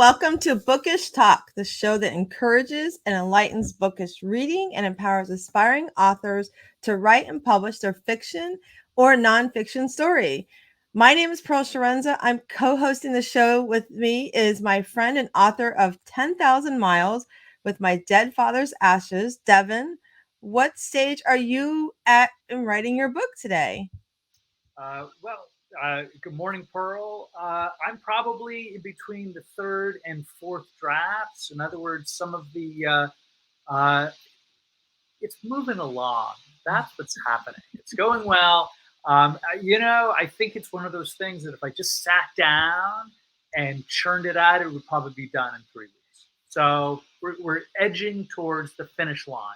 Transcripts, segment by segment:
welcome to Bookish Talk, the show that encourages and enlightens bookish reading and empowers aspiring authors to write and publish their fiction or nonfiction story. My name is Pearl Sharenza. I'm co-hosting the show. With me is my friend and author of 10,000 Miles with My Dead Father's Ashes, Devin. What stage are you at in writing your book today? Good morning, Pearl. I'm probably in between the third and fourth drafts. In other words, some of uh, it's moving along. That's what's happening. It's going well. I think it's one of those things that if I just sat down and churned it out, it would probably be done in 3 weeks. So we're edging towards the finish line.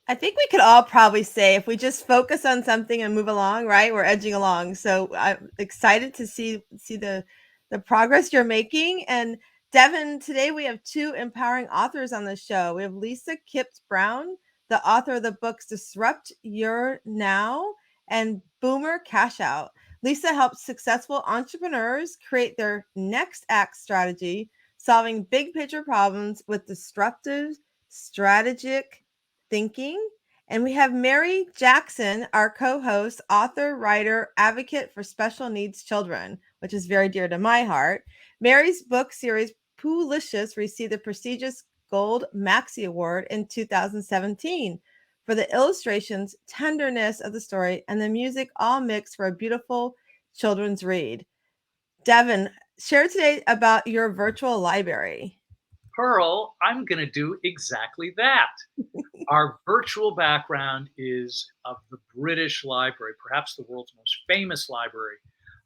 I think we could all probably say if we just focus on something and move along, right? We're edging along. So I'm excited to see the progress you're making. And Devin, today we have two empowering authors on the show. We have Lisa Kipps Brown, the author of the books Disrupt Your Now and Boomer Cash Out. Lisa helps successful entrepreneurs create their next act strategy, solving big picture problems with disruptive, strategic thinking. And we have Mary Jackson, our co host, author, writer, advocate for special needs children, which is very dear to my heart. Mary's book series, Poolicious, received the prestigious Gold Maxi Award in 2017 for the illustrations, tenderness of the story, and the music, all mixed for a beautiful children's read. Devin, share today about your virtual library. Pearl, I'm going to do exactly that. Our virtual background is of the British Library, perhaps the world's most famous library.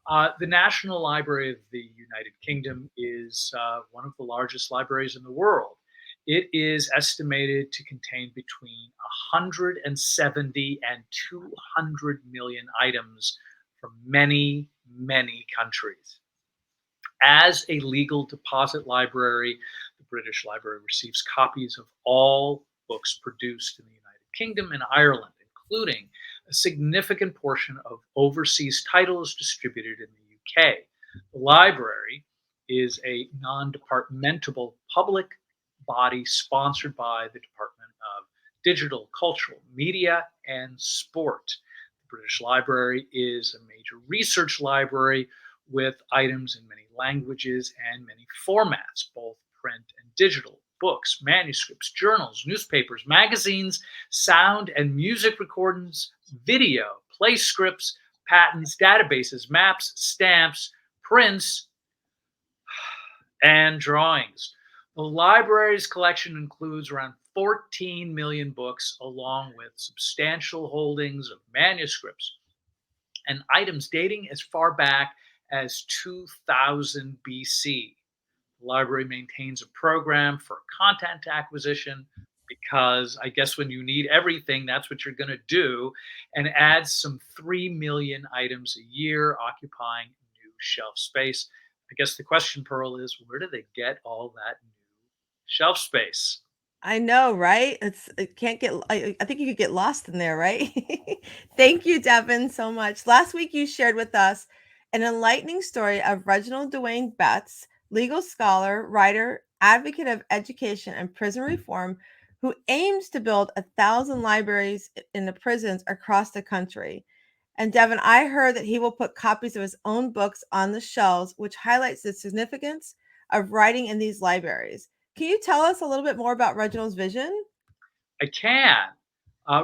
The National Library of the United Kingdom is one of the largest libraries in the world. It is estimated to contain between 170 and 200 million items from many, many countries. As a legal deposit library, the British Library receives copies of all books produced in the United Kingdom and Ireland, including a significant portion of overseas titles distributed in the UK. The library is a non departmental public body sponsored by the Department of Digital, Cultural, Media, and Sport. The British Library is a major research library with items in many languages and many formats, both print and digital, books, manuscripts, journals, newspapers, magazines, sound and music recordings, video, play scripts, patents, databases, maps, stamps, prints, and drawings. The library's collection includes around 14 million books, along with substantial holdings of manuscripts and items dating as far back as 2000 BC. The library maintains a program for content acquisition because I guess when you need everything, that's what you're going to do, and adds some 3 million items a year, occupying new shelf space. I guess the question, Pearl, is where do they get all that new shelf space? I know, right? It can't get I think you could get lost in there, right? Thank you, Devin, so much. Last week you shared with us an enlightening story of Reginald Dwayne Betts, legal scholar, writer, advocate of education and prison reform, who aims to build 1,000 libraries in the prisons across the country. And Devin, I heard that he will put copies of his own books on the shelves, which highlights the significance of writing in these libraries. Can you tell us a little bit more about Reginald's vision? I can.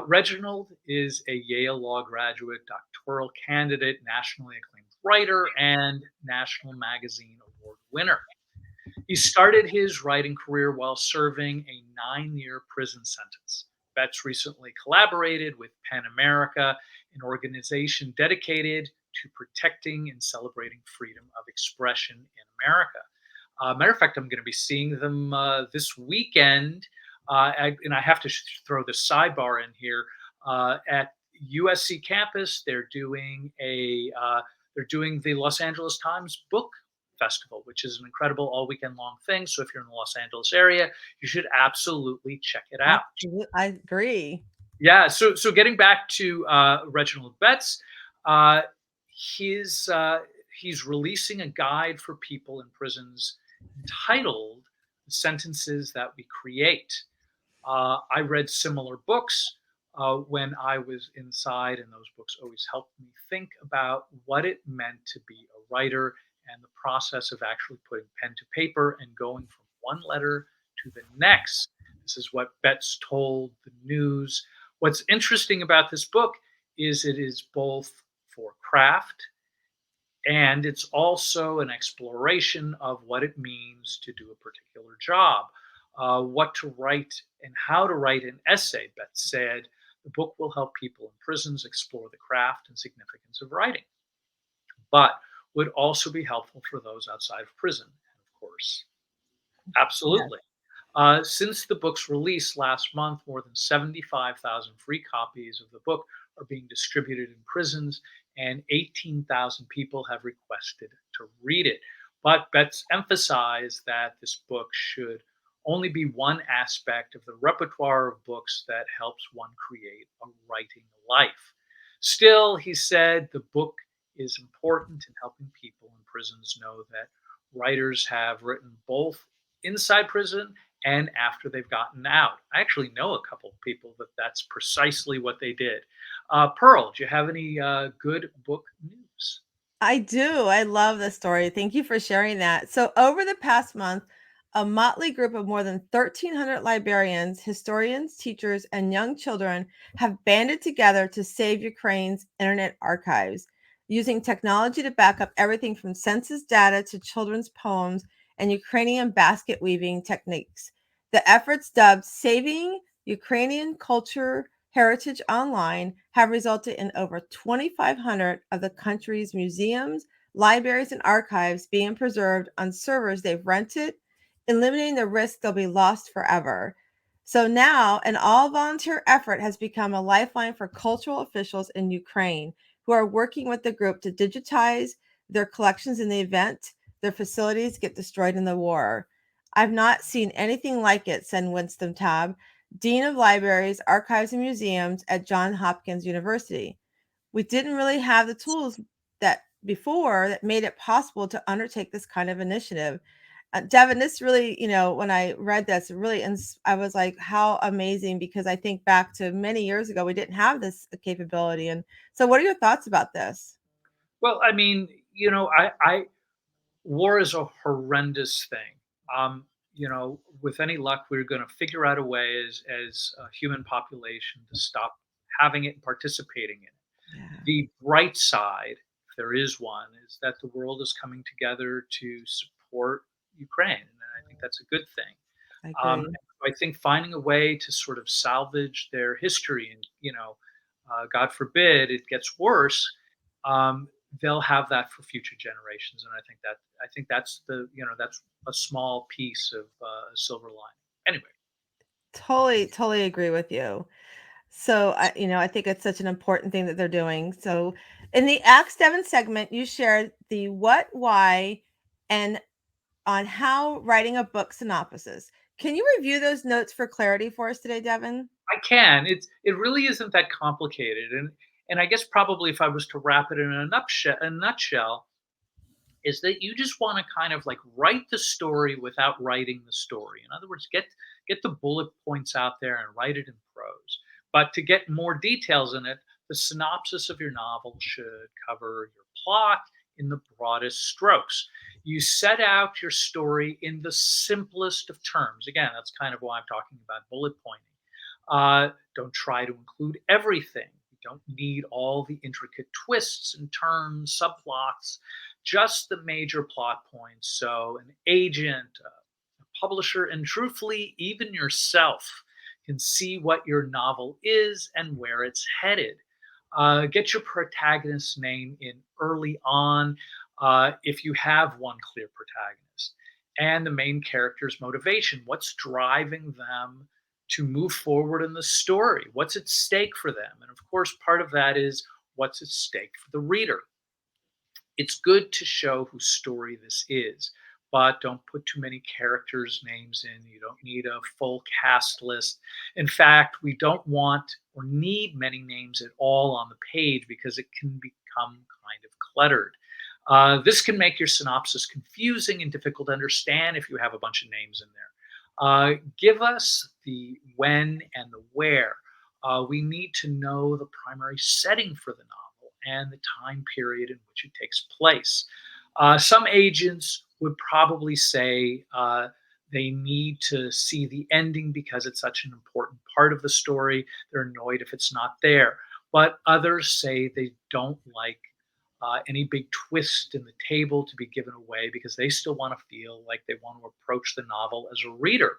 Reginald is a Yale Law graduate, doctoral candidate, nationally acclaimed writer, and National Magazine Award winner. He started his writing career while serving a 9-year prison sentence. Betts recently collaborated with PEN America, an organization dedicated to protecting and celebrating freedom of expression in America. Matter of fact, I'm going to be seeing them this weekend, and I have to throw the sidebar in here. At USC campus, they're doing the Los Angeles Times Book Festival, which is an incredible all weekend long thing. So if you're in the Los Angeles area, you should absolutely check it out. Absolutely, I agree. Yeah. So getting back to Reginald Betts, uh, his he's releasing a guide for people in prisons entitled The Sentences That We Create. I read similar books when I was inside, and those books always helped me think about what it meant to be a writer and the process of actually putting pen to paper and going from one letter to the next. This is what Betts told the news. What's interesting about this book is it is both for craft and it's also an exploration of what it means to do a particular job, what to write and how to write an essay. Beth said the book will help people in prisons explore the craft and significance of writing, but would also be helpful for those outside of prison. And of course, Yeah. absolutely. Since the book's release last month, more than 75,000 free copies of the book are being distributed in prisons, and 18,000 people have requested to read it. But Betts emphasized that this book should only be one aspect of the repertoire of books that helps one create a writing life. Still, he said the book is important in helping people in prisons know that writers have written both inside prison and after they've gotten out. I actually know a couple of people that that's precisely what they did. Pearl, do you have any good book news? I do. I love this story. Thank you for sharing that. So, over the past month, a motley group of more than 1,300 librarians, historians, teachers, and young children have banded together to save Ukraine's internet archives, using technology to back up everything from census data to children's poems and Ukrainian basket weaving techniques. The efforts, dubbed Saving Ukrainian Culture Heritage Online, have resulted in over 2,500 of the country's museums, libraries, and archives being preserved on servers they've rented, eliminating the risk they'll be lost forever. So now, an all volunteer effort has become a lifeline for cultural officials in Ukraine who are working with the group to digitize their collections in the event their facilities get destroyed in the war. I've not seen anything like it, said Winston Tabb, Dean of Libraries, Archives, and Museums at Johns Hopkins University. We didn't really have the tools that before that made it possible to undertake this kind of initiative. Devin, this really, when I read this, it really, I was like, how amazing, because I think back to many years ago, we didn't have this capability. And so, what are your thoughts about this? Well, I mean, I war is a horrendous thing. With any luck, we're going to figure out a way as a human population to stop having it and participating in it. Yeah, The bright side, if there is one, is that the world is coming together to support Ukraine, and I think that's a good thing. I Um, agree. I think finding a way to sort of salvage their history, and God forbid it gets worse, um, they'll have that for future generations, and I think that's that's a small piece of a silver lining. Anyway, Totally, totally agree with you. So I think it's such an important thing that they're doing. So in the Ask Devin segment, you shared the what, why, and on how writing a book synopsis. Can you review those notes for clarity for us today, Devin? I can. It really isn't that complicated, and I guess probably if I was to wrap it in a nutshell, is that you just want to kind of like write the story without writing the story. In other words, get the bullet points out there and write it in prose. But to get more details in it, the synopsis of your novel should cover your plot in the broadest strokes. You set out your story in the simplest of terms. Again, that's kind of why I'm talking about bullet pointing. Don't try to include everything. You don't need all the intricate twists and turns, subplots, just the major plot points. So, an agent, a publisher, and truthfully, even yourself can see what your novel is and where it's headed. Get your protagonist's name in early on if you have one clear protagonist, and the main character's motivation. What's driving them to move forward in the story? What's at stake for them? And of course, part of that is what's at stake for the reader. It's good to show whose story this is, but don't put too many characters' names in. You don't need a full cast list. In fact, we don't want or need many names at all on the page because it can become kind of cluttered. This can make your synopsis confusing and difficult to understand if you have a bunch of names in there. Give us the when and the where. We need to know the primary setting for the novel and the time period in which it takes place. Some agents would probably say they need to see the ending because it's such an important part of the story. They're annoyed if it's not there. But others say they don't like any big twist in the table to be given away because they still want to feel like they want to approach the novel as a reader.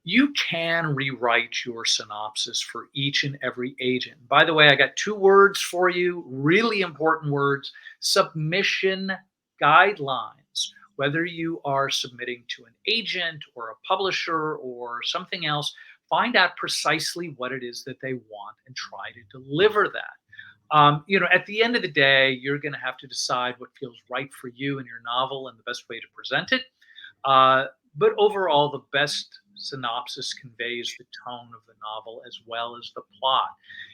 You can rewrite your synopsis for each and every agent. By the way, I got two words for you, really important words: submission guidelines. Whether you are submitting to an agent or a publisher or something else, find out precisely what it is that they want and try to deliver that. At the end of the day, you're going to have to decide what feels right for you in your novel and the best way to present it. Uh, but overall, the best synopsis conveys the tone of the novel as well as the plot.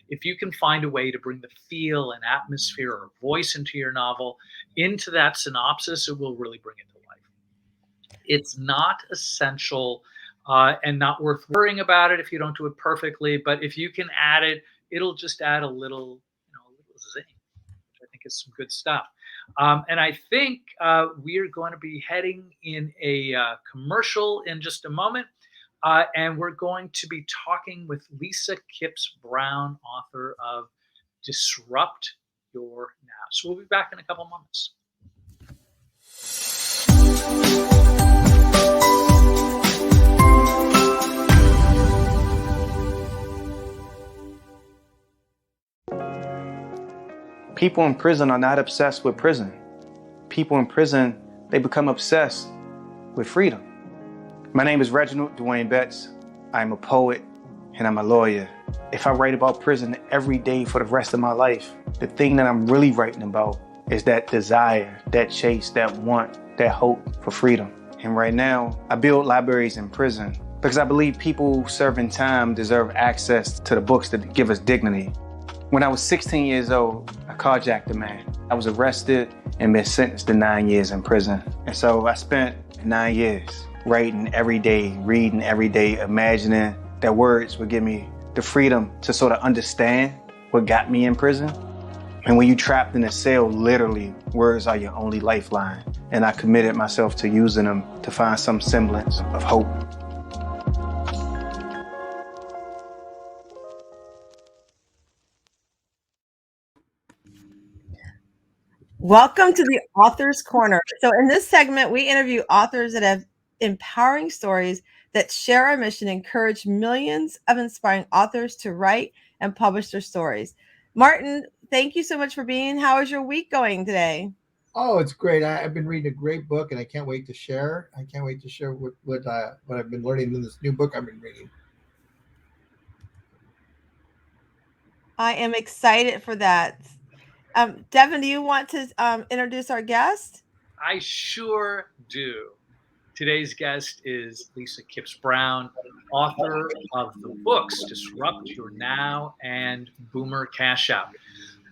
If you can find a way to bring the feel and atmosphere or voice into your novel, into that synopsis, it will really bring it to life. It's not essential and not worth worrying about it if you don't do it perfectly. But if you can add it, it'll just add a little zing, which I think is some good stuff. And I think we are going to be heading in a commercial in just a moment. And we're going to be talking with Lisa Kipps Brown, author of Disrupt Your Now. So we'll be back in a couple moments. People in prison are not obsessed with prison. People in prison, they become obsessed with freedom. My name is Reginald Dwayne Betts. I'm a poet and I'm a lawyer. If I write about prison every day for the rest of my life, the thing that I'm really writing about is that desire, that chase, that want, that hope for freedom. And right now, I build libraries in prison because I believe people serving time deserve access to the books that give us dignity. When I was 16 years old, I carjacked a man. I was arrested and been sentenced to 9 years in prison. And so I spent 9 years writing every day, reading every day, imagining that words would give me the freedom to sort of understand what got me in prison. And when you're trapped in a cell, literally, words are your only lifeline. And I committed myself to using them to find some semblance of hope. Welcome to the Author's Corner. So in this segment, we interview authors that have empowering stories that share our mission, encourage millions of inspiring authors to write and publish their stories. Martin, thank you so much for being. How is your week going today? Oh, it's great. I've been reading a great book, and I can't wait to share. I can't wait to share what I've been learning in this new book I've been reading. I am excited for that. Devin, do you want to introduce our guest? I sure do. Today's guest is Lisa Kipps Brown, author of the books Disrupt Your Now and Boomer Cash Out.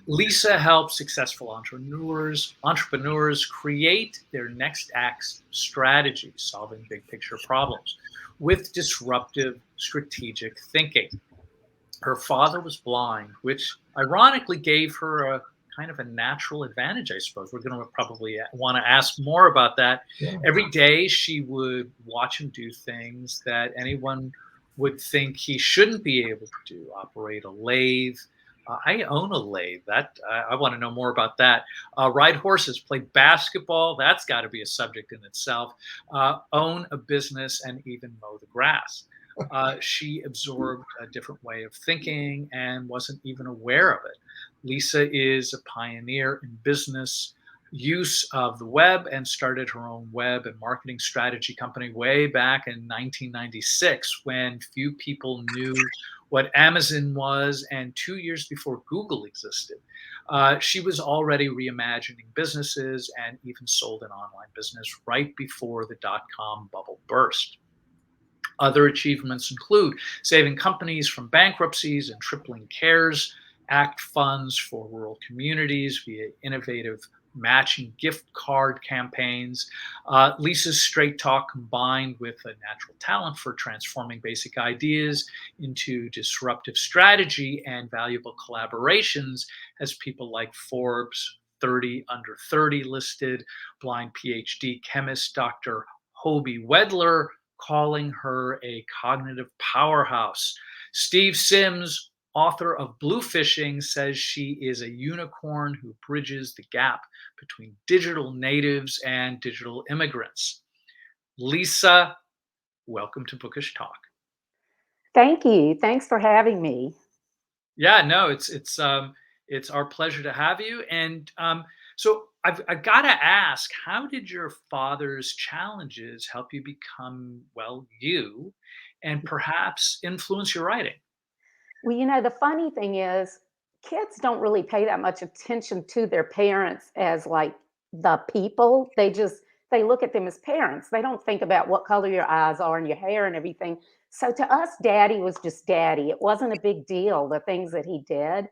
Lisa helps successful entrepreneurs create their next act strategy, solving big picture problems with disruptive strategic thinking. Her father was blind, which ironically gave her a kind of a natural advantage, I suppose. We're going to probably want to ask more about that. Yeah. Every day she would watch him do things that anyone would think he shouldn't be able to do: operate a lathe. I own a lathe. I want to know more about that. Ride horses, play basketball. That's got to be a subject in itself. Own a business and even mow the grass. She absorbed a different way of thinking and wasn't even aware of it. Lisa is a pioneer in business use of the web and started her own web and marketing strategy company way back in 1996 when few people knew what Amazon was and 2 years before Google existed. She was already reimagining businesses and even sold an online business right before the dot-com bubble burst. Other achievements include saving companies from bankruptcies and tripling CARES Act funds for rural communities via innovative matching gift card campaigns. Lisa's straight talk combined with a natural talent for transforming basic ideas into disruptive strategy and valuable collaborations has people like Forbes 30 under 30 listed, blind PhD chemist Dr. Hobie Wedler calling her a cognitive powerhouse. Steve Sims, author of Bluefishing, says she is a unicorn who bridges the gap between digital natives and digital immigrants. Lisa, welcome to Bookish Talk. Thank you. Thanks for having me. Yeah, no, it's our pleasure to have you. And so I've got to ask, how did your father's challenges help you become, well, you, and perhaps influence your writing? Well, you know, the funny thing is, kids don't really pay that much attention to their parents as like the people. They look at them as parents. They don't think about what color your eyes are and your hair and everything. So to us, daddy was just daddy. It wasn't a big deal, the things that he did.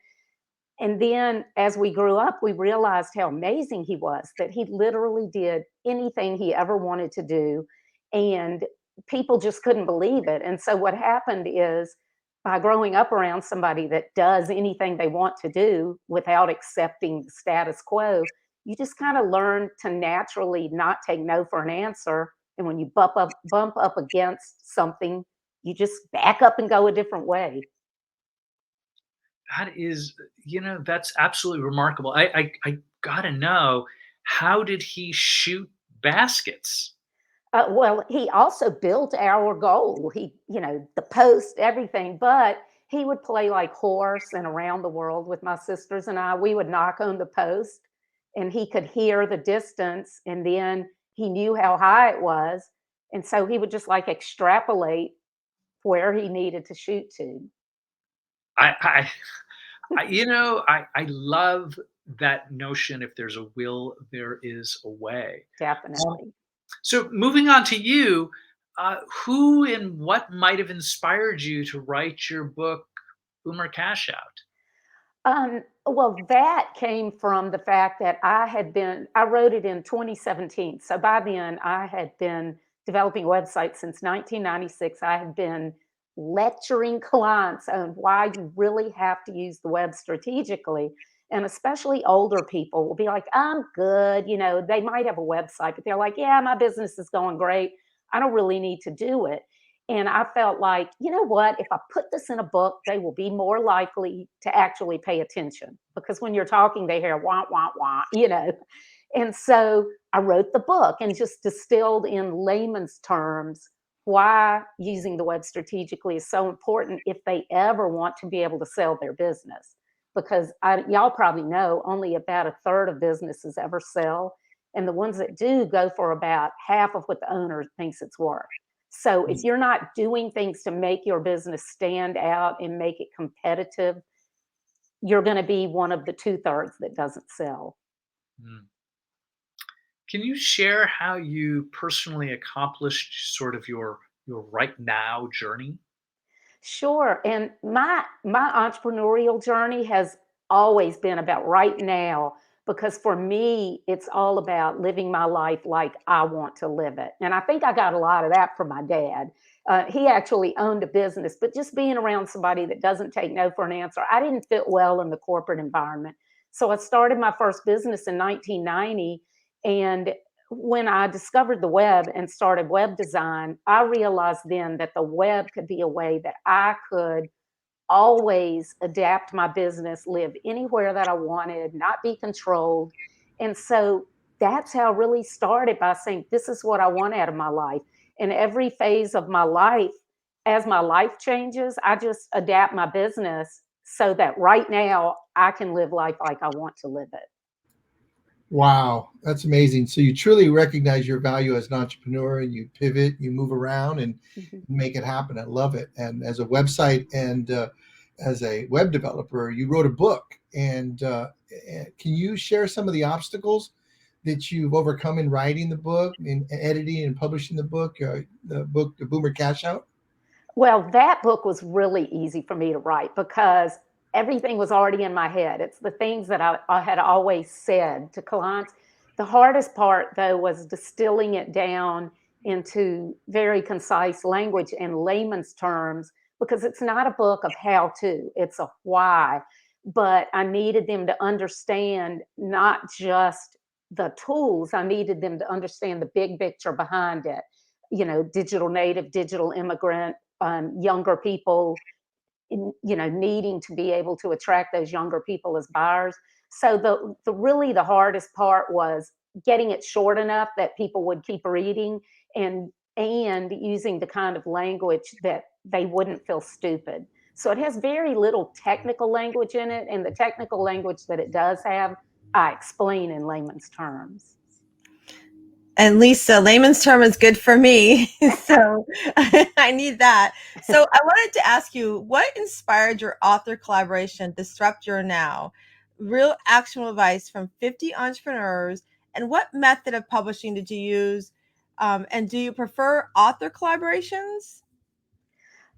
And then as we grew up, we realized how amazing he was, that he literally did anything he ever wanted to do. And people just couldn't believe it. And so what happened is by growing up around somebody that does anything they want to do without accepting the status quo, you just kind of learn to naturally not take no for an answer. And when you bump up against something, you just back up and go a different way. That is, that's absolutely remarkable. I gotta know, how did he shoot baskets? Well, he also built our goal. The post, everything, but he would play like horse and around the world with my sisters and I. We would knock on the post and he could hear the distance and then he knew how high it was. And so he would just like extrapolate where he needed to shoot to. I love that notion. If there's a will, there is a way. Definitely. So moving on to you, who and what might have inspired you to write your book, Boomer Cash Out? Well, that came from the fact that I wrote it in 2017. So by then I had been developing websites since 1996. I had been lecturing clients on why you really have to use the web strategically. And especially older people will be like, I'm good. They might have a website, but they're like, yeah, my business is going great. I don't really need to do it. And I felt like, you know what, if I put this in a book, they will be more likely to actually pay attention because when you're talking, they hear wah, wah, wah. And so I wrote the book and just distilled in layman's terms why using the web strategically is so important if they ever want to be able to sell their business. Because y'all probably know only about a third of businesses ever sell. And the ones that do go for about half of what the owner thinks it's worth. So if you're not doing things to make your business stand out and make it competitive, you're going to be one of the 2/3 that doesn't sell. Mm. Can you share how you personally accomplished sort of your right now journey? Sure. And my entrepreneurial journey has always been about right now because for me it's all about living my life like I want to live it. And I think I got a lot of that from my dad. He actually owned a business, but just being around somebody that doesn't take no for an answer, I didn't fit well in the corporate environment. So I started my first business in 1990 and when I discovered the web and started web design, I realized then that the web could be a way that I could always adapt my business, live anywhere that I wanted, not be controlled. And so that's how I really started by saying, this is what I want out of my life. And every phase of my life, as my life changes, I just adapt my business so that right now I can live life like I want to live it. Wow, that's amazing. So you truly recognize your value as an entrepreneur and you pivot, you move around and make it happen. I love it. And as a website and as a web developer, you wrote a book. And can you share some of the obstacles that you've overcome in writing the book, in editing and publishing the book, The Boomer Cash Out? Well, that book was really easy for me to write because everything was already in my head. It's the things that I had always said to clients. The hardest part, though, was distilling it down into very concise language and layman's terms, because it's not a book of how to, it's a why. But I needed them to understand not just the tools, I needed them to understand the big picture behind it. You know, digital native, digital immigrant, younger people, needing to be able to attract those younger people as buyers. So the really the hardest part was getting it short enough that people would keep reading, and using the kind of language that they wouldn't feel stupid. So it has very little technical language in it, and the technical language that it does have, I explain in layman's terms. And Lisa, layman's term is good for me. So I need that. So I wanted to ask you, what inspired your author collaboration, Disrupt Your Now? Real actionable advice from 50 entrepreneurs. And what method of publishing did you use? And do you prefer author collaborations?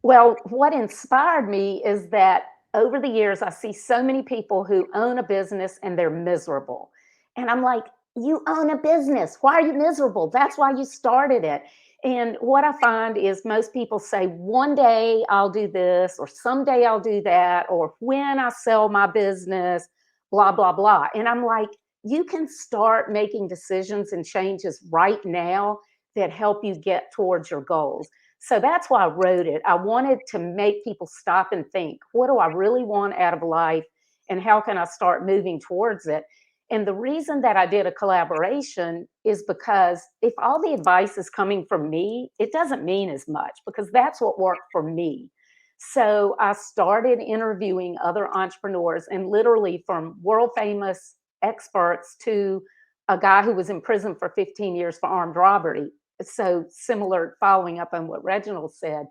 Well, what inspired me is that over the years, I see so many people who own a business and they're miserable. And I'm like, you own a business. Why are you miserable? That's why you started it. And what I find is most people say, one day I'll do this, or someday I'll do that, or when I sell my business, blah, blah, blah. And I'm like, you can start making decisions and changes right now that help you get towards your goals. So that's why I wrote it. I wanted to make people stop and think, what do I really want out of life? And how can I start moving towards it? And the reason that I did a collaboration is because if all the advice is coming from me, it doesn't mean as much, because that's what worked for me. So I started interviewing other entrepreneurs, and literally from world famous experts to a guy who was in prison for 15 years for armed robbery. So similar, following up on what Reginald said.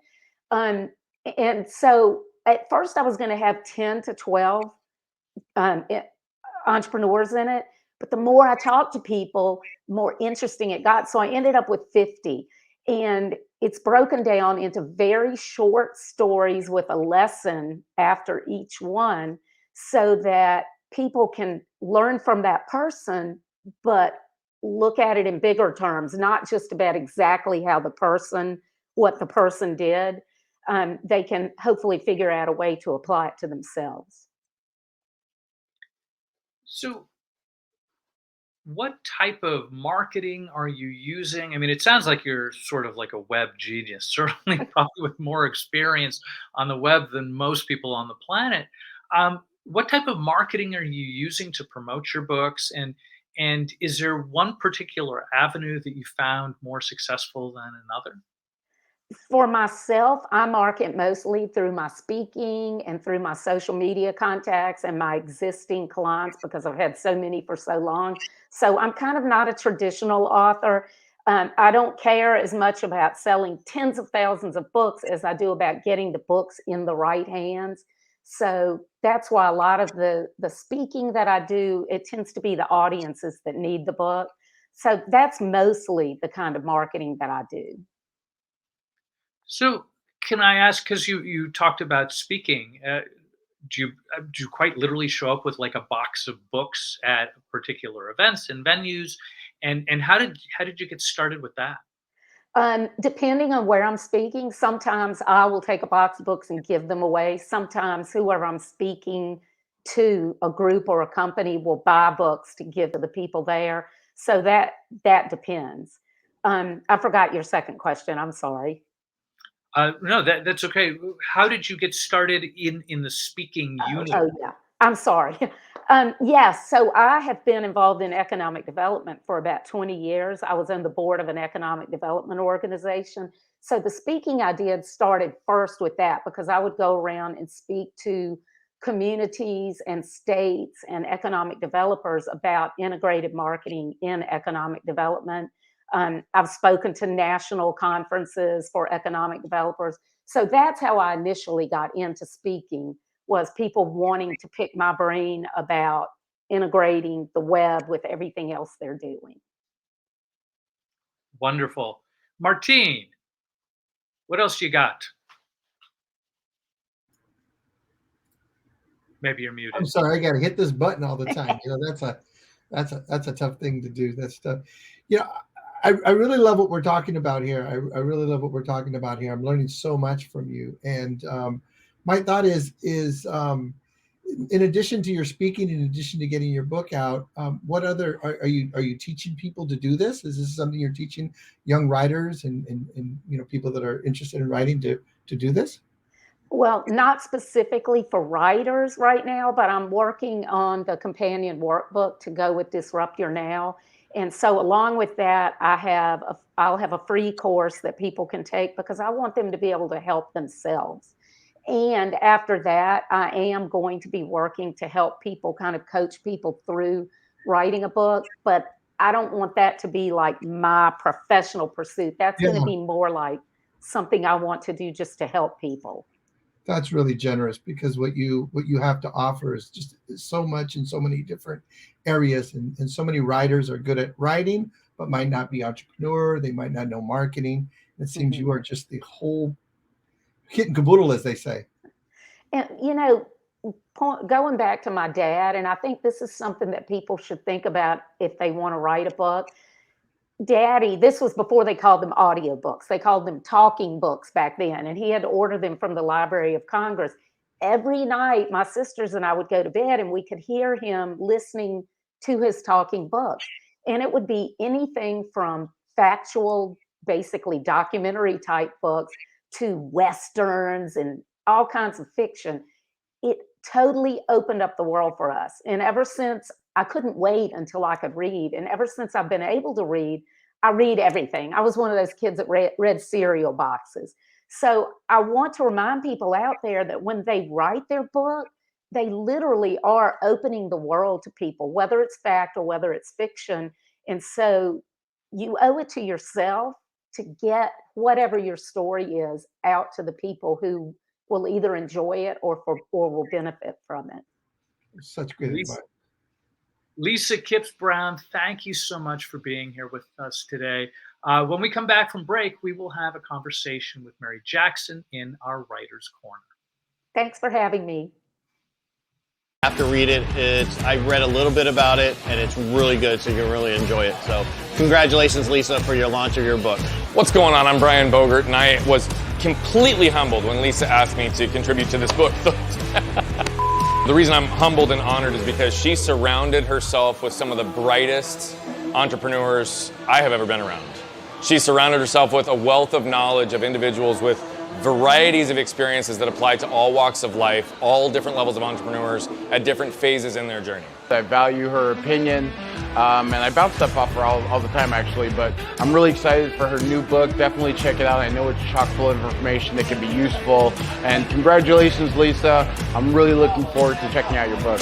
Um, and so at first I was going to have 10 to 12 um, entrepreneurs in it. But the more I talked to people, the more interesting it got. So I ended up with 50. And it's broken down into very short stories with a lesson after each one, so that people can learn from that person, but look at it in bigger terms, not just about exactly what the person did. They can hopefully figure out a way to apply it to themselves. So, what type of marketing are you using? I mean, it sounds like you're sort of like a web genius, certainly probably with more experience on the web than most people on the planet. What type of marketing are you using to promote your books? And is there one particular avenue that you found more successful than another? For myself, I market mostly through my speaking and through my social media contacts and my existing clients, because I've had so many for so long. So I'm kind of not a traditional author. I don't care as much about selling tens of thousands of books as I do about getting the books in the right hands. So that's why a lot of the speaking that I do, it tends to be the audiences that need the book. So that's mostly the kind of marketing that I do. So, can I ask, because you talked about speaking, do you quite literally show up with like a box of books at particular events and venues? And how did you get started with that? Depending on where I'm speaking, sometimes I will take a box of books and give them away. Sometimes whoever I'm speaking to, a group or a company, will buy books to give to the people there. So that depends. I forgot your second question. I'm sorry. No, that's okay. How did you get started in the speaking universe? Oh, yeah. I'm sorry. Yes, so I have been involved in economic development for about 20 years. I was on the board of an economic development organization. So the speaking I did started first with that, because I would go around and speak to communities and states and economic developers about integrated marketing in economic development. I've spoken to national conferences for economic developers. So that's how I initially got into speaking, was people wanting to pick my brain about integrating the web with everything else they're doing. Wonderful. Martine, what else you got? Maybe you're muted. I'm sorry, I got to hit this button all the time. That's a tough thing to do. That's tough. I really love what we're talking about here. I really love what we're talking about here. I'm learning so much from you. And my thought is in addition to your speaking, in addition to getting your book out, what other are you teaching people to do this? Is this something you're teaching young writers and people that are interested in writing to do this? Well, not specifically for writers right now, but I'm working on the companion workbook to go with Disrupt Your Now. And so along with that, I'll have a free course that people can take because I want them to be able to help themselves. And after that, I am going to be working to help people, kind of coach people through writing a book, but I don't want that to be like my professional pursuit. That's going to be more like something I want to do just to help people. That's really generous because what you have to offer is just so much in so many different areas, and so many writers are good at writing but might not be entrepreneur. They might not know marketing. It seems you are just the whole kit and caboodle, as they say. And going back to my dad, and I think this is something that people should think about if they want to write a book. Daddy, this was before they called them audiobooks. They called them talking books back then. And he had to order them from the Library of Congress. Every night, my sisters and I would go to bed and we could hear him listening to his talking books. And it would be anything from factual, basically documentary type books to Westerns and all kinds of fiction. It totally opened up the world for us. And ever since, I couldn't wait until I could read. And ever since I've been able to read, I read everything. I was one of those kids that read cereal boxes. So I want to remind people out there that when they write their book, they literally are opening the world to people, whether it's fact or whether it's fiction. And so you owe it to yourself to get whatever your story is out to the people who will either enjoy it or will benefit from it. Such great advice. Lisa Kipps Brown, thank you so much for being here with us today. When we come back from break, we will have a conversation with Mary Jackson in our Writer's Corner. Thanks for having me. Have to read it. I read a little bit about it, and it's really good, so you can really enjoy it. So congratulations, Lisa, for your launch of your book. What's going on? I'm Brian Bogert, and I was completely humbled when Lisa asked me to contribute to this book. The reason I'm humbled and honored is because she surrounded herself with some of the brightest entrepreneurs I have ever been around. She surrounded herself with a wealth of knowledge of individuals with varieties of experiences that apply to all walks of life, all different levels of entrepreneurs at different phases in their journey. I value her opinion, and I bounce stuff off her all the time, actually, but I'm really excited for her new book. Definitely check it out. I know it's chock full of information that can be useful, and congratulations, Lisa. I'm really looking forward to checking out your book.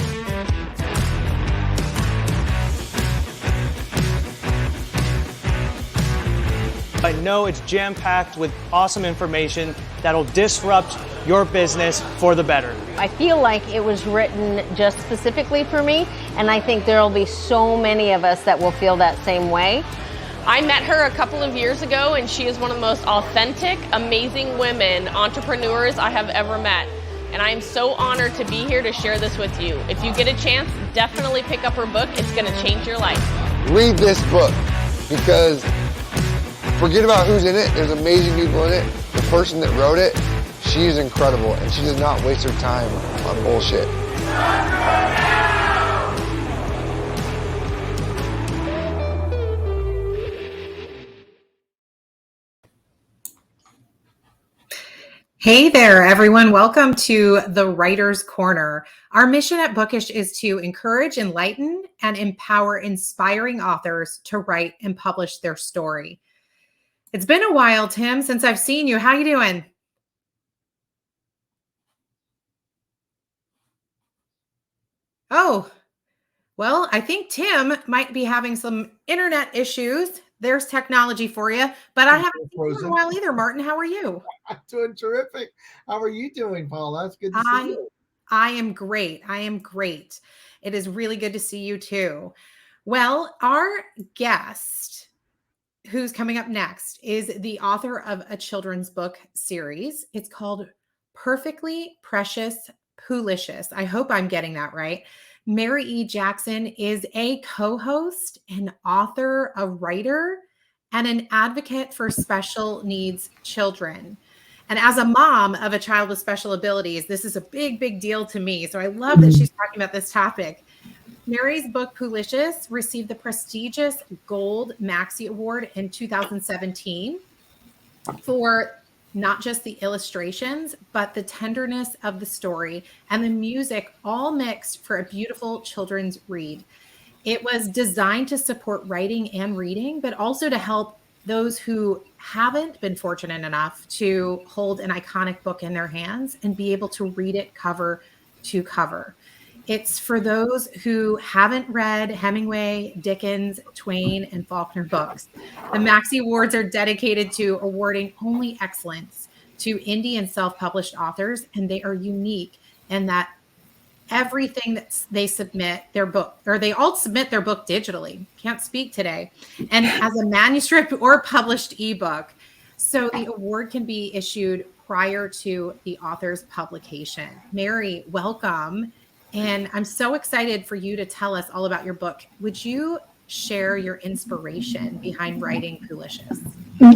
I know it's jam-packed with awesome information that'll disrupt your business for the better. I feel like it was written just specifically for me, and I think there'll be so many of us that will feel that same way. I met her a couple of years ago, and she is one of the most authentic, amazing women, entrepreneurs I have ever met. And I am so honored to be here to share this with you. If you get a chance, definitely pick up her book. It's going to change your life. Read this book, because forget about who's in it. There's amazing people in it. The person that wrote it, she's incredible, and she does not waste her time on bullshit. Hey there, everyone. Welcome to the Writer's Corner. Our mission at Bookish is to encourage, enlighten, and empower inspiring authors to write and publish their story. It's been a while, Tim, since I've seen you. How you doing? Oh, well, I think Tim might be having some internet issues. There's technology for you, but I haven't seen you in a while either. Martin, how are you? I'm doing terrific. How are you doing, Paula? That's good to see you. I am great. I am great. It is really good to see you too. Well, our guest who's coming up next is the author of a children's book series. It's called Perfectly Precious Poolicious. I hope I'm getting that right. Mary E. Jackson is a co-host, an author, a writer, and an advocate for special needs children. And as a mom of a child with special abilities, this is a big, big deal to me. So I love that she's talking about this topic. Mary's book, Poolicious, received the prestigious Gold Maxi Award in 2017 for not just the illustrations, but the tenderness of the story and the music all mixed for a beautiful children's read. It was designed to support writing and reading, but also to help those who haven't been fortunate enough to hold an iconic book in their hands and be able to read it cover to cover. It's for those who haven't read Hemingway, Dickens, Twain, and Faulkner books. The Maxi Awards are dedicated to awarding only excellence to indie and self-published authors, and they are unique in that everything that they submit their book, or they all submit their book digitally. Can't speak today. And as a manuscript or published ebook. So the award can be issued prior to the author's publication. Mary, welcome. And I'm so excited for you to tell us all about your book. Would you share your inspiration behind writing Poolicious?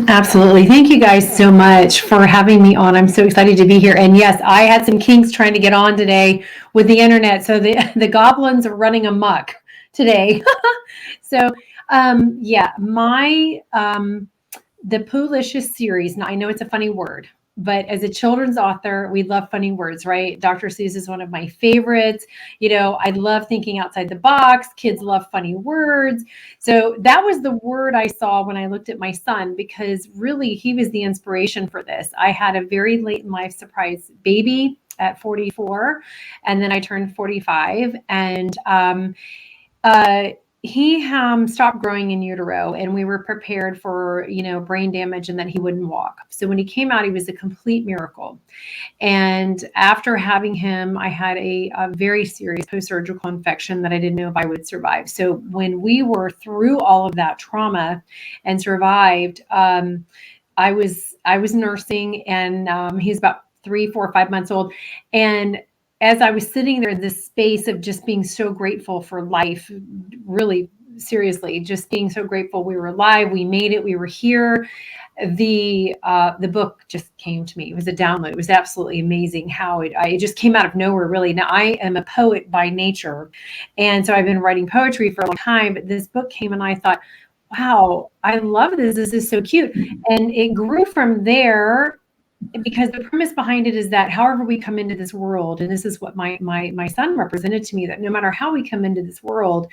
Absolutely. Thank you guys so much for having me on. I'm so excited to be here. And yes, I had some kinks trying to get on today with the internet. So the goblins are running amok today. So yeah, the Poolicious series, now I know it's a funny word, but as a children's author, we love funny words, right? Dr. Seuss is one of my favorites. You know, I love thinking outside the box. Kids love funny words. So that was the word I saw when I looked at my son, because really he was the inspiration for this. I had a very late in life surprise baby at 44, and then I turned 45, and he stopped growing in utero, and we were prepared for, brain damage and that he wouldn't walk. So when he came out, he was a complete miracle. And after having him, I had a very serious post-surgical infection that I didn't know if I would survive. So when we were through all of that trauma and survived, I was nursing, and he's about 3, 4, 5 months old. And as I was sitting there in this space of just being so grateful for life, really seriously, just being so grateful we were alive, we made it, we were here, the book just came to me. It was a download. It was absolutely amazing how it just came out of nowhere, really. Now, I am a poet by nature, and so I've been writing poetry for a long time, but this book came and I thought, wow, I love this. This is so cute. And it grew from there, because the premise behind it is that however we come into this world, and this is what my son represented to me, that no matter how we come into this world,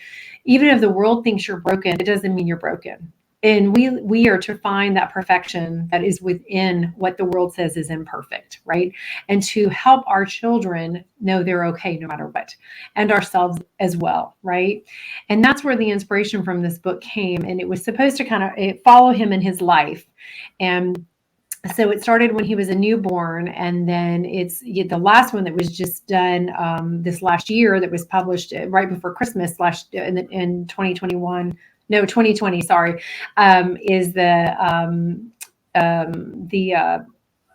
even if the world thinks you're broken, it doesn't mean you're broken. And we are to find that perfection that is within what the world says is imperfect, right? And to help our children know they're okay no matter what, and ourselves as well, right? And that's where the inspiration from this book came. And it was supposed to kind of follow him in his life. And so it started when he was a newborn, and then it's the last one that was just done this last year, that was published right before Christmas in 2021. No, 2020. Sorry, is the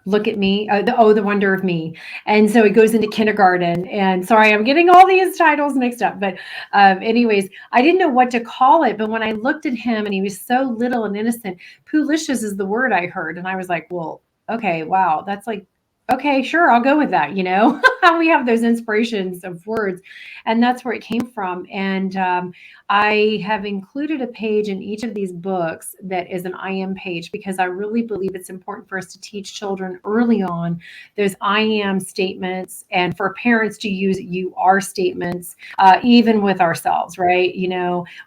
Look at Me, the Wonder of Me. And so it goes into kindergarten. And sorry, I'm getting all these titles mixed up. But anyways, I didn't know what to call it. But when I looked at him and he was so little and innocent, Poolicious is the word I heard. And I was like, well, okay, wow. That's like, okay, sure, I'll go with that. How we have those inspirations of words. And that's where it came from. And I have included a page in each of these books that is an I am page, because I really believe it's important for us to teach children early on those I am statements, and for parents to use you are statements, even with ourselves, right?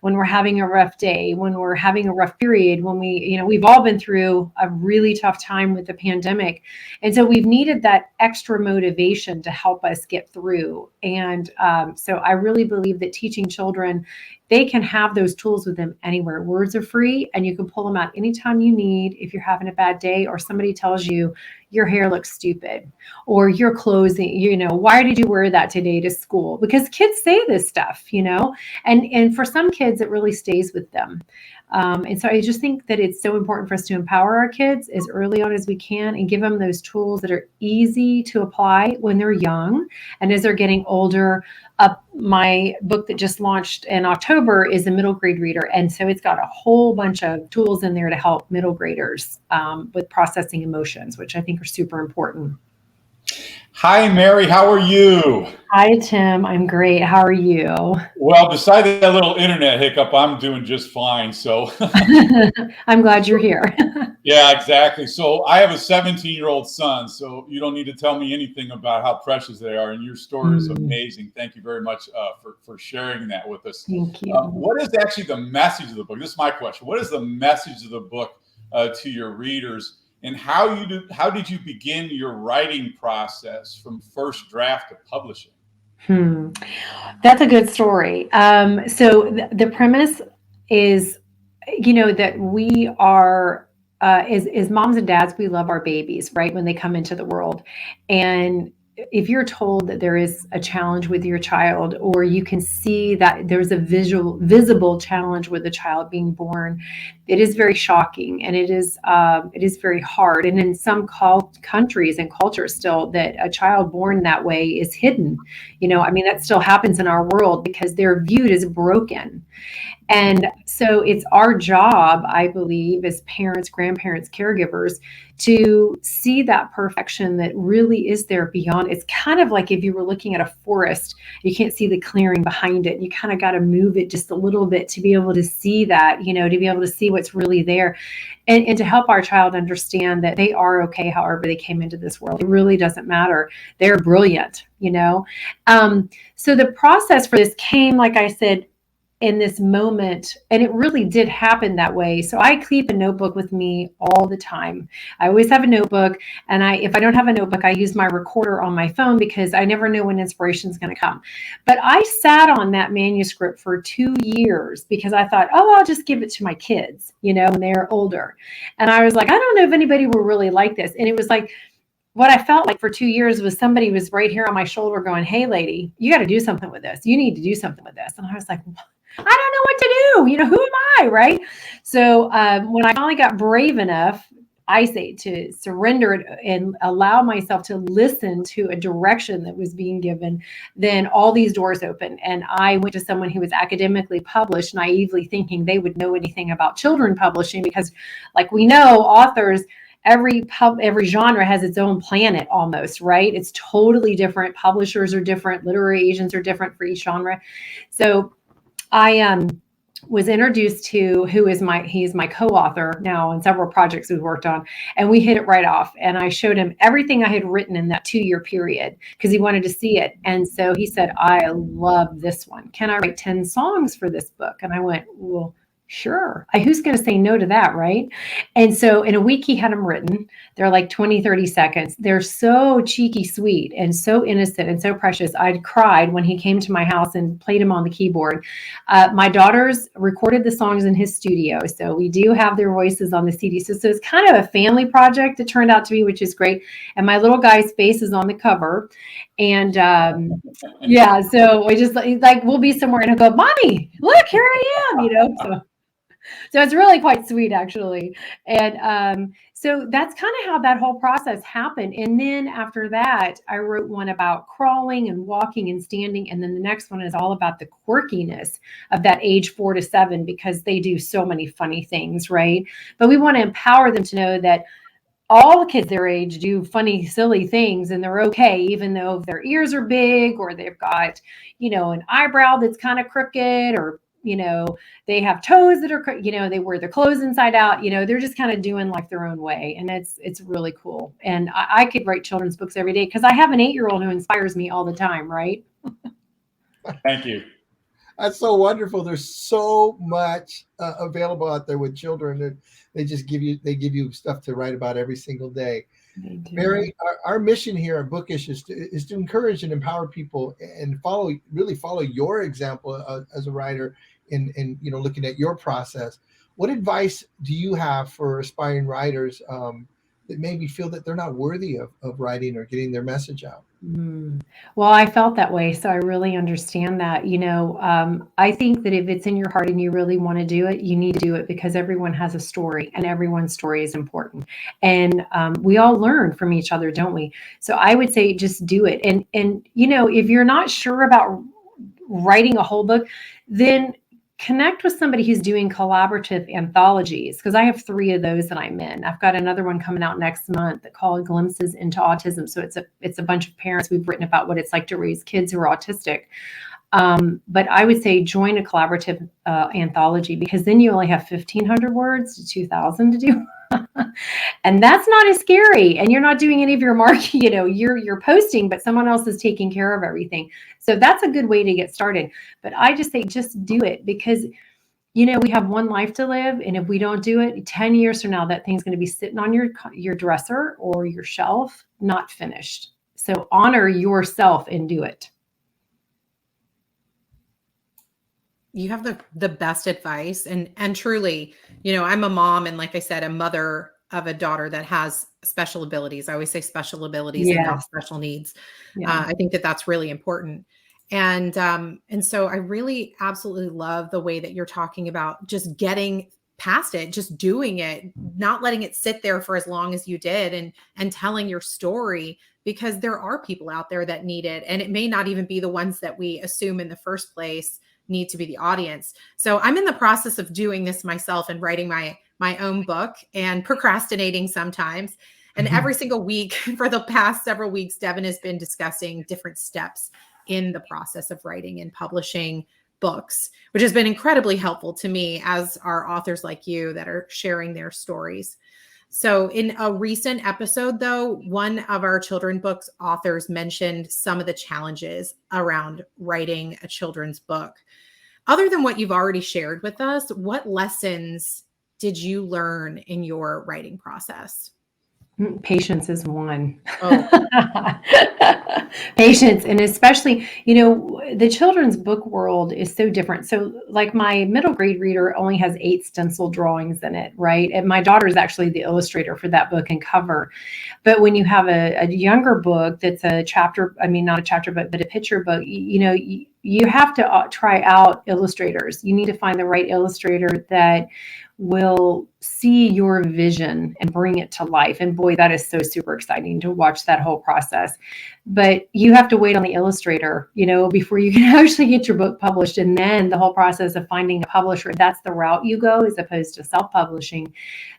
When we're having a rough day, when we're having a rough period, when we've all been through a really tough time with the pandemic. And so we've needed that extra motivation to help us get through. And so I really believe that teaching children, they can have those tools with them anywhere. Words are free, and you can pull them out anytime you need. If you're having a bad day or somebody tells you your hair looks stupid, or your clothes, why did you wear that today to school? Because kids say this stuff, and for some kids, it really stays with them. And so I just think that it's so important for us to empower our kids as early on as we can and give them those tools that are easy to apply when they're young. And as they're getting older, my book that just launched in October is a middle grade reader. And so it's got a whole bunch of tools in there to help middle graders with processing emotions, which I think are super important. Hi, Mary. How are you? Hi, Tim. I'm great. How are you? Well, besides that little internet hiccup, I'm doing just fine. So I'm glad you're here. yeah, exactly. So I have a 17-year-old son, so you don't need to tell me anything about how precious they are. And your story is amazing. Thank you very much for sharing that with us. Thank you. What is actually the message of the book? This is my question. What is the message of the book to your readers? And how did you begin your writing process from first draft to publishing? That's a good story. So the premise is, that we are, as moms and dads, we love our babies, right? When they come into the world. And if you're told that there is a challenge with your child, or you can see that there's a visible challenge with the child being born, it is very shocking, and it is very hard. And in some countries and cultures still, that a child born that way is hidden. That still happens in our world because they're viewed as broken. And so it's our job, I believe, as parents, grandparents, caregivers, to see that perfection that really is there beyond. It's kind of like if you were looking at a forest, you can't see the clearing behind it. You kind of got to move it just a little bit to be able to see that, to be able to see what's really there, and to help our child understand that they are okay however they came into this world. It really doesn't matter. They're brilliant, So the process for this came, like I said, in this moment, and it really did happen that way. So I keep a notebook with me all the time. I always have a notebook, and if I don't have a notebook, I use my recorder on my phone because I never know when inspiration is going to come. But I sat on that manuscript for 2 years because I thought, I'll just give it to my kids, when they're older. And I was like, I don't know if anybody will really like this. And it was like, what I felt like for 2 years was somebody was right here on my shoulder going, hey, lady, you got to do something with this. You need to do something with this. And I was like, I don't know what to do. Who am I? Right. So when I finally got brave enough, I say, to surrender it and allow myself to listen to a direction that was being given, then all these doors opened. And I went to someone who was academically published, naively thinking they would know anything about children publishing, because like we know, authors, every genre has its own planet almost, right? It's totally different. Publishers are different. Literary agents are different for each genre. So I was introduced to he's my co-author now on several projects we've worked on, and we hit it right off. And I showed him everything I had written in that 2-year period because he wanted to see it. And so he said, I love this one. Can I write 10 songs for this book? And I went, well, sure. Who's going to say no to that, right? And so in a week, he had them written. They're like 20, 30 seconds. They're so cheeky sweet and so innocent and so precious. I cried when he came to my house and played him on the keyboard. My daughters recorded the songs in his studio, so we do have their voices on the CD. So it's kind of a family project it turned out to be, which is great. And my little guy's face is on the cover. And yeah, so we just like, we'll be somewhere and he'll go, Mommy, look, here I am, So it's really quite sweet, actually. And so that's kind of how that whole process happened. And then after that, I wrote one about crawling and walking and standing. And then the next one is all about the quirkiness of that age 4 to 7, because they do so many funny things, right? But we want to empower them to know that all the kids their age do funny, silly things, and they're okay, even though their ears are big, or they've got, an eyebrow that's kind of crooked, or they have toes that are, they wear their clothes inside out, they're just kind of doing life their own way. And it's really cool. And I could write children's books every day because I have an 8-year-old who inspires me all the time. Right. Thank you. That's so wonderful. There's so much available out there with children. They just give you stuff to write about every single day. Mary, our mission here at Bookish is to encourage and empower people and really follow your example as a writer in looking at your process. What advice do you have for aspiring writers that maybe feel that they're not worthy of writing or getting their message out. Well, I felt that way, so I really understand that. I think that if it's in your heart and you really want to do it, you need to do it, because everyone has a story and everyone's story is important. And we all learn from each other, don't we? So I would say just do it. And if you're not sure about writing a whole book, then connect with somebody who's doing collaborative anthologies, because I have 3 of those that I'm in. I've got another one coming out next month called Glimpses into Autism. So it's a bunch of parents. We've written about what it's like to raise kids who are autistic. But I would say join a collaborative anthology, because then you only have 1,500 words to 2,000 to do. And that's not as scary. And you're not doing any of your marketing, you're posting, but someone else is taking care of everything. So that's a good way to get started. But I just say, just do it, because, we have one life to live. And if we don't do it, 10 years from now, that thing's going to be sitting on your dresser or your shelf, not finished. So honor yourself and do it. You have the best advice, and truly, I'm a mom, and like I said, a mother of a daughter that has special abilities. I always say special abilities and not special needs. Yeah. I think that that's really important. And so I really absolutely love the way that you're talking about just getting past it, just doing it, not letting it sit there for as long as you did, and telling your story, because there are people out there that need it. And it may not even be the ones that we assume in the first place need to be the audience. So I'm in the process of doing this myself and writing my own book and procrastinating sometimes. And every single week for the past several weeks, Devin has been discussing different steps in the process of writing and publishing books, which has been incredibly helpful to me, as are authors like you that are sharing their stories. So in a recent episode, though, one of our children's books authors mentioned some of the challenges around writing a children's book. Other than what you've already shared with us, what lessons did you learn in your writing process? Patience is one. Oh. Patience. And especially, the children's book world is so different. So like my middle grade reader only has 8 stencil drawings in it, right? And my daughter is actually the illustrator for that book and cover. But when you have a younger book that's a chapter, not a chapter, but a picture book, you have to try out illustrators. You need to find the right illustrator that will see your vision and bring it to life. And boy, that is so super exciting to watch that whole process. But you have to wait on the illustrator, before you can actually get your book published. And then the whole process of finding a publisher, that's the route you go, as opposed to self-publishing.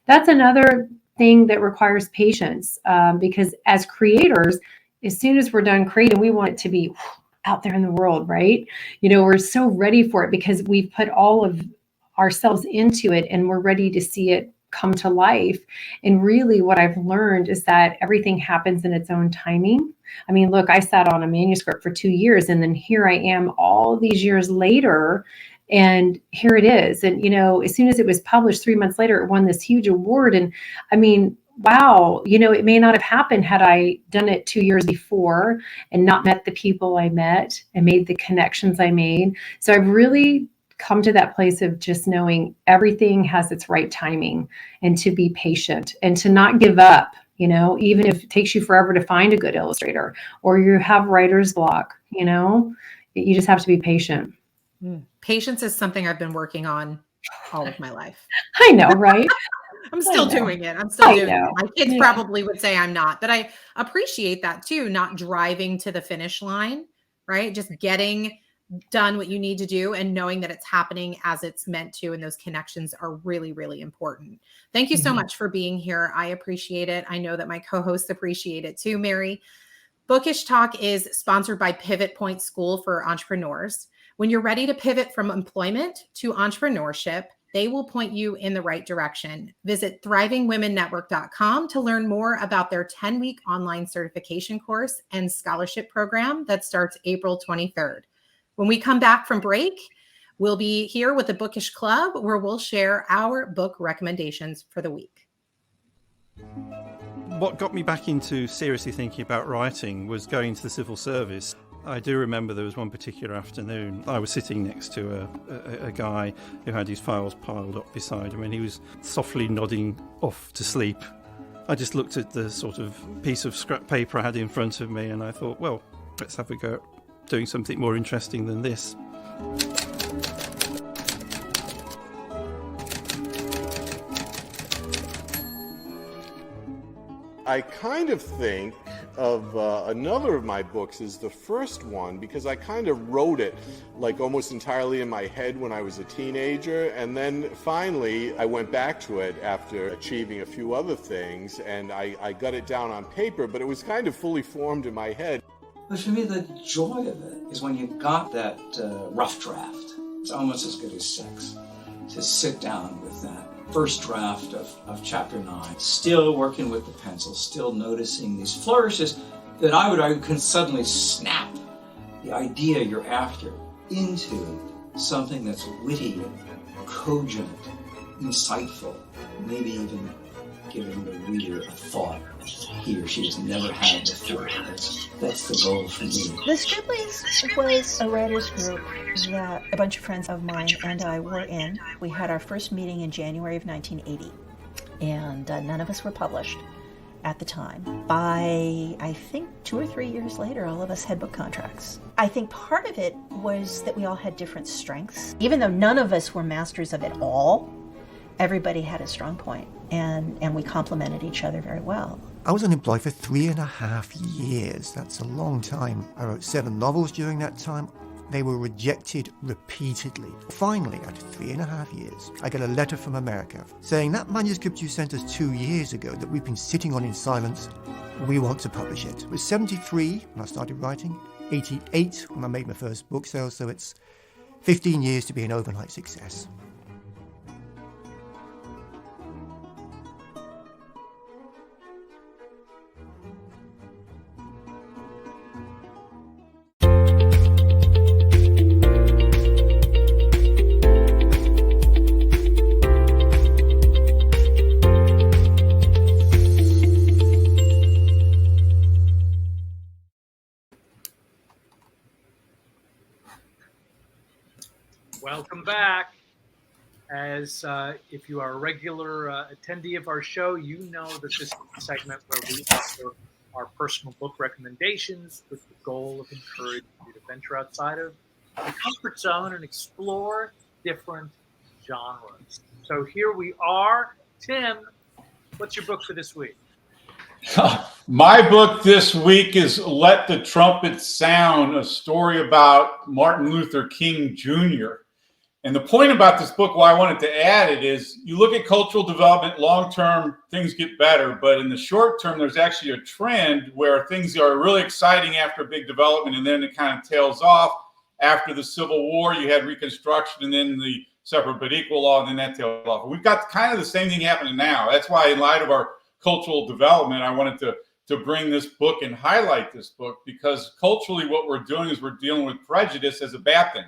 That's another thing that requires patience, because as creators, as soon as we're done creating, we want it to be out there in the world, right? We're so ready for it because we've put all of ourselves into it and we're ready to see it come to life. And really what I've learned is that everything happens in its own timing. Look, I sat on a manuscript for 2 years, and then here I am all these years later, and here it is. And, as soon as it was published 3 months later, it won this huge award. And wow, it may not have happened had I done it 2 years before and not met the people I met and made the connections I made. So I've really come to that place of just knowing everything has its right timing, and to be patient and to not give up, even if it takes you forever to find a good illustrator or you have writer's block, you just have to be patient. Patience is something I've been working on all of my life. I know, right? I'm still doing it. I'm still doing it. My kids probably would say I'm not, but I appreciate that too. Not driving to the finish line, right? Just getting done what you need to do and knowing that it's happening as it's meant to. And those connections are really, really important. Thank you so much for being here. I appreciate it. I know that my co-hosts appreciate it too, Mary. Bookish Talk is sponsored by Pivot Point School for Entrepreneurs. When you're ready to pivot from employment to entrepreneurship, they will point you in the right direction. Visit thrivingwomennetwork.com to learn more about their 10-week online certification course and scholarship program that starts April 23rd. When we come back from break, we'll be here with the Bookish Club, where we'll share our book recommendations for the week. What got me back into seriously thinking about writing was going to the civil service. I do remember there was one particular afternoon I was sitting next to a guy who had his files piled up beside him, and he was softly nodding off to sleep. I just looked at the sort of piece of scrap paper I had in front of me and I thought, well, let's have a go at doing something more interesting than this. I kind of think of another of my books as the first one because I kind of wrote it like almost entirely in my head when I was a teenager, and then finally I went back to it after achieving a few other things and I got it down on paper, but it was kind of fully formed in my head. But for me, the joy of it is when you got that rough draft. It's almost as good as sex to sit down with that first draft of chapter 9, still working with the pencil, still noticing these flourishes that I would argue can suddenly snap the idea you're after into something that's witty, cogent, insightful, maybe even giving the reader a thought he or she has never had before. That's the goal for me. The Strip was a writers group that a bunch of friends of mine and I were in. We had our first meeting in January of 1980, and none of us were published at the time. By, I think, 2 or 3 years later, all of us had book contracts. I think part of it was that we all had different strengths. Even though none of us were masters of it all, everybody had a strong point, and we complemented each other very well. I was unemployed for 3.5 years. That's a long time. I wrote 7 novels during that time. They were rejected repeatedly. Finally, after 3.5 years, I got a letter from America saying that manuscript you sent us 2 years ago that we've been sitting on in silence, we want to publish it. It was 73 when I started writing, 88 when I made my first book sale, so it's 15 years to be an overnight success. Welcome back. As if you are a regular attendee of our show, you know that this is a segment where we offer our personal book recommendations with the goal of encouraging you to venture outside of the comfort zone and explore different genres. So here we are. Tim, what's your book for this week? My book this week is Let the Trumpet Sound, a story about Martin Luther King Jr. And the point about this book, why I wanted to add it, is you look at cultural development, long-term, things get better. But in the short term, there's actually a trend where things are really exciting after a big development, and then it kind of tails off. After the Civil War, you had Reconstruction, and then the separate but equal law, and then that tailed off. We've got kind of the same thing happening now. That's why, in light of our cultural development, I wanted to bring this book and highlight this book, because culturally what we're doing is we're dealing with prejudice as a bad thing,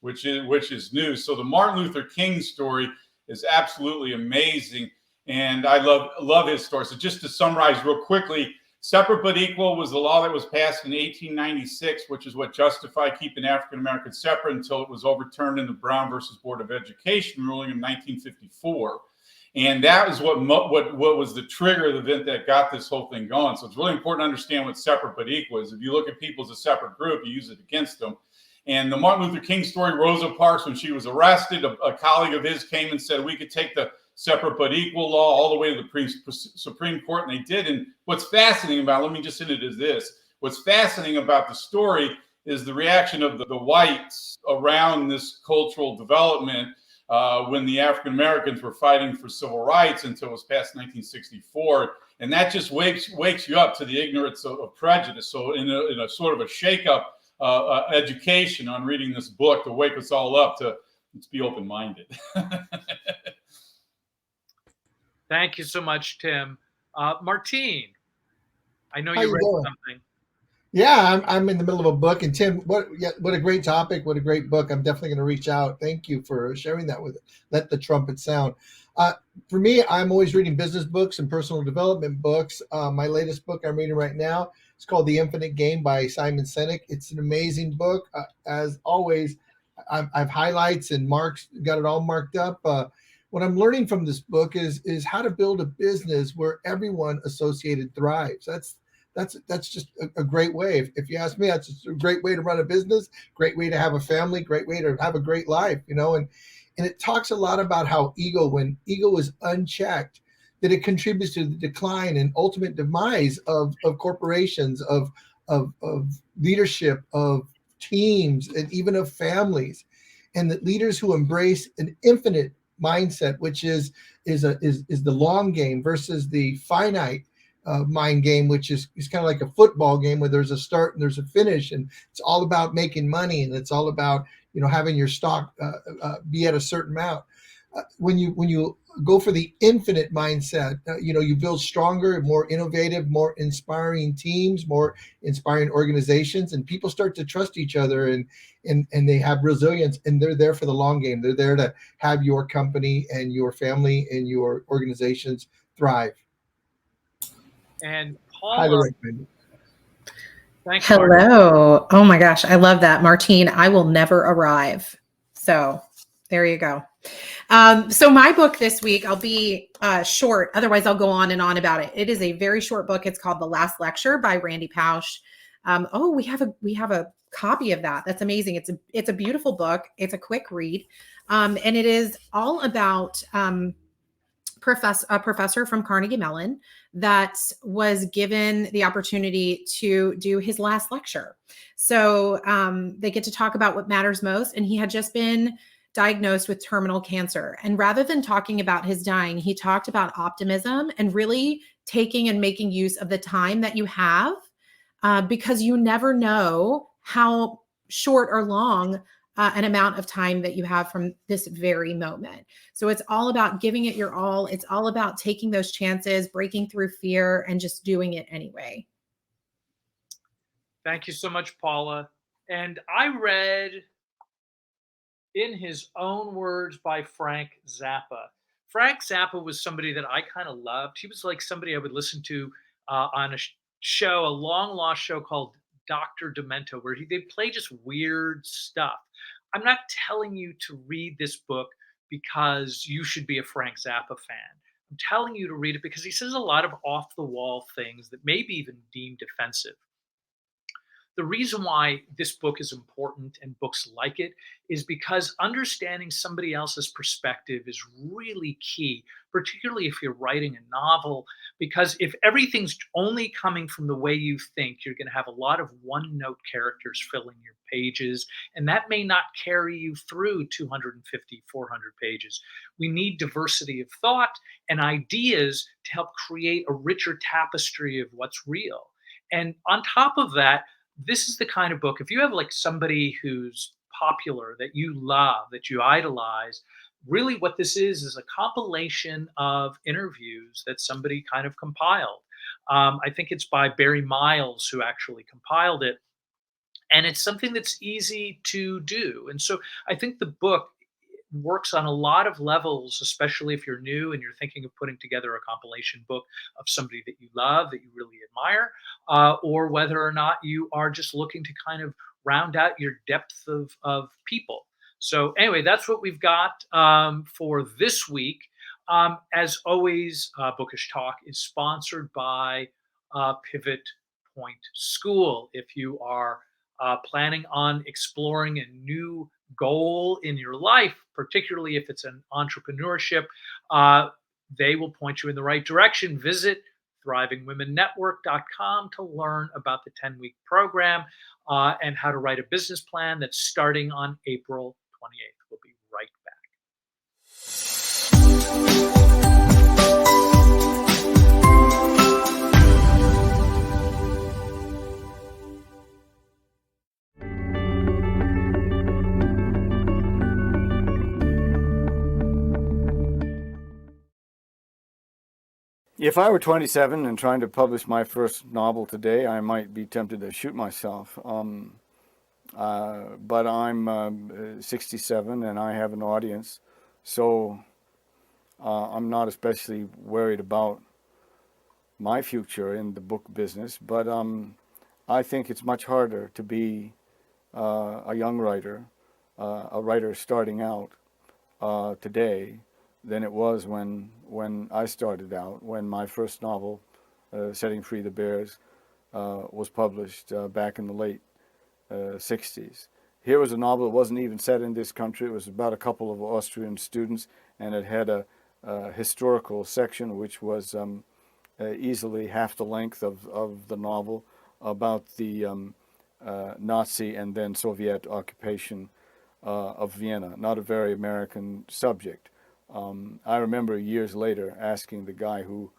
which is new. So the Martin Luther King story is absolutely amazing, and I love his story. So just to summarize real quickly, separate but equal was the law that was passed in 1896, which is what justified keeping African Americans separate until it was overturned in the Brown versus Board of Education ruling in 1954. And that is what was the trigger event that got this whole thing going. So it's really important to understand what separate but equal is. If you look at people as a separate group, you use it against them. And the Martin Luther King story, Rosa Parks, when she was arrested, a colleague of his came and said, we could take the separate but equal law all the way to the Supreme Court, and they did. And what's fascinating about, let me just end it as this, what's fascinating about the story is the reaction of the whites around this cultural development when the African Americans were fighting for civil rights until it was passed in 1964. And that just wakes you up to the ignorance of prejudice. So in a sort of a shakeup education on reading this book to wake us all up to let's be open-minded. Thank you so much, Tim. Martine, I know How you you read doing? something. Yeah, I'm in the middle of a book, and Tim, what a great topic, what a great book. I'm definitely going to reach out. Thank you for sharing that with Let the Trumpet Sound. For me, I'm always reading business books and personal development books. My latest book I'm reading right now is called The Infinite Game by Simon Sinek. It's an amazing book. As always, I've highlights and marks, got it all marked up. what I'm learning from this book is how to build a business where everyone associated thrives. That's just a great way. If you ask me, that's just a great way to run a business, great way to have a family, great way to have a great life, and it talks a lot about how when ego is unchecked, that it contributes to the decline and ultimate demise of corporations, of leadership, of teams, and even of families. And that leaders who embrace an infinite mindset, which is the long game versus the finite mind game, which is kind of like a football game where there's a start and there's a finish, and it's all about making money, and it's all about having your stock be at a certain amount. When you go for the infinite mindset, you build stronger, more innovative, more inspiring teams, more inspiring organizations, and people start to trust each other, and they have resilience, and they're there for the long game. They're there to have your company and your family and your organizations thrive. And Highly Paula, recommend it. thank you, Hello. Oh my gosh, I love that. Martine, I will never arrive. So there you go. So my book this week, I'll be short. Otherwise, I'll go on and on about it. It is a very short book. It's called The Last Lecture by Randy Pausch. We have a copy of that. That's amazing. It's a beautiful book. It's a quick read, and it is all about a professor from Carnegie Mellon that was given the opportunity to do his last lecture. So they get to talk about what matters most, and he had just been diagnosed with terminal cancer. And rather than talking about his dying, he talked about optimism and really taking and making use of the time that you have, because you never know how short or long an amount of time that you have from this very moment. So it's all about giving it your all. It's all about taking those chances, breaking through fear, and just doing it anyway. Thank you so much, Paula. And I read In His Own Words by Frank Zappa. Frank Zappa was somebody that I kind of loved. He was like somebody I would listen to on a show, a long lost show called Dr. Demento, where they play just weird stuff. I'm not telling you to read this book because you should be a Frank Zappa fan. I'm telling you to read it because he says a lot of off the wall things that may be even deemed offensive. The reason why this book is important and books like it is because understanding somebody else's perspective is really key, particularly if you're writing a novel, because if everything's only coming from the way you think, you're going to have a lot of one-note characters filling your pages, and that may not carry you through 250, 400 pages. We need diversity of thought and ideas to help create a richer tapestry of what's real. And on top of that, this is the kind of book, if you have like somebody who's popular that you love, that you idolize, really what this is a compilation of interviews that somebody kind of compiled. I think it's by Barry Miles who actually compiled it. And it's something that's easy to do. And so I think the book works on a lot of levels, especially if you're new and you're thinking of putting together a compilation book of somebody that you love, that you really admire, or whether or not you are just looking to kind of round out your depth of people. So anyway, that's what we've got for this week. As always, Bookish Talk is sponsored by Pivot Point School. If you are planning on exploring a new goal in your life, particularly if it's an entrepreneurship, they will point you in the right direction. Visit thrivingwomennetwork.com to learn about the 10-week program and how to write a business plan that's starting on April 28th. We'll be right back. If I were 27 and trying to publish my first novel today, I might be tempted to shoot myself. But I'm 67 and I have an audience, so I'm not especially worried about my future in the book business. But I think it's much harder to be a young writer, a writer starting out today, than it was when I started out, when my first novel, Setting Free the Bears, was published back in the late 60s. Here was a novel that wasn't even set in this country. It was about a couple of Austrian students, and it had a historical section which was easily half the length of the novel, about the Nazi and then Soviet occupation of Vienna. Not a very American subject. I remember years later asking the guy who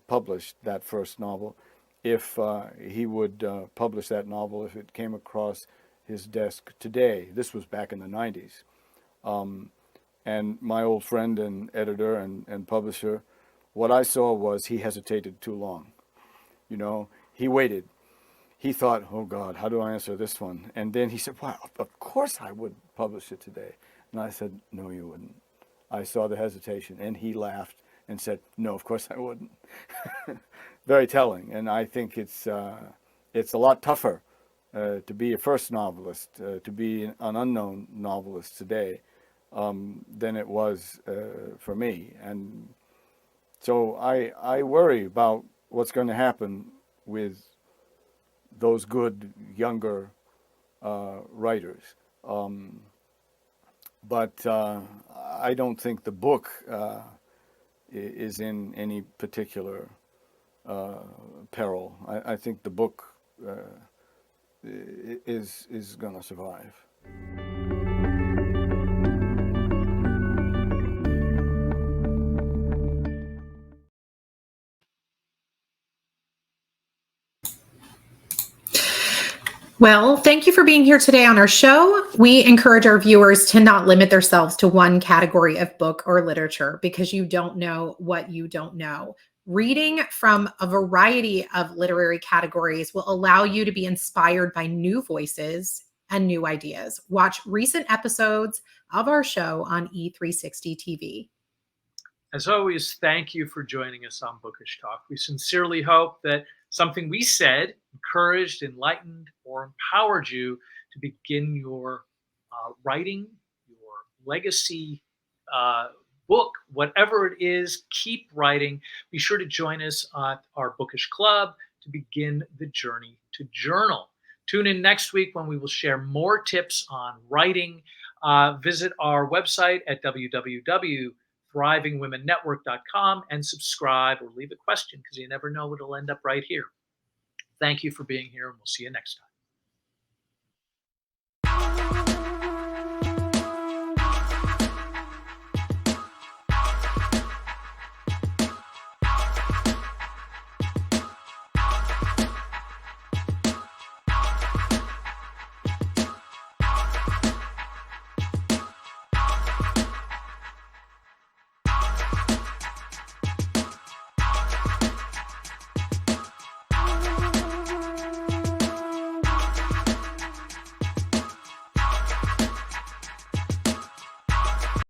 published that first novel if he would publish that novel if it came across his desk today. This was back in the 90s. And my old friend and editor and publisher, what I saw was he hesitated too long. You know, he waited. He thought, oh God, how do I answer this one? And then he said, well, of course I would publish it today. And I said, no, you wouldn't. I saw the hesitation, and he laughed and said, no, of course I wouldn't. Very telling. And I think it's a lot tougher to be a first novelist, to be an unknown novelist today than it was for me. And so I worry about what's going to happen with those good younger writers. But I don't think the book is in any particular peril. I think the book is going to survive. Well, thank you for being here today on our show. We encourage our viewers to not limit themselves to one category of book or literature because you don't know what you don't know. Reading from a variety of literary categories will allow you to be inspired by new voices and new ideas. Watch recent episodes of our show on E360 TV. As always, thank you for joining us on Bookish Talk. We sincerely hope that something we said encouraged, enlightened, or empowered you to begin your writing, your legacy book, whatever it is. Keep writing. Be sure to join us at our Bookish Club to begin the journey to journal. Tune in next week when we will share more tips on writing. Visit our website at www.thrivingwomennetwork.com and subscribe or leave a question because you never know it'll end up right here. Thank you for being here, and we'll see you next time.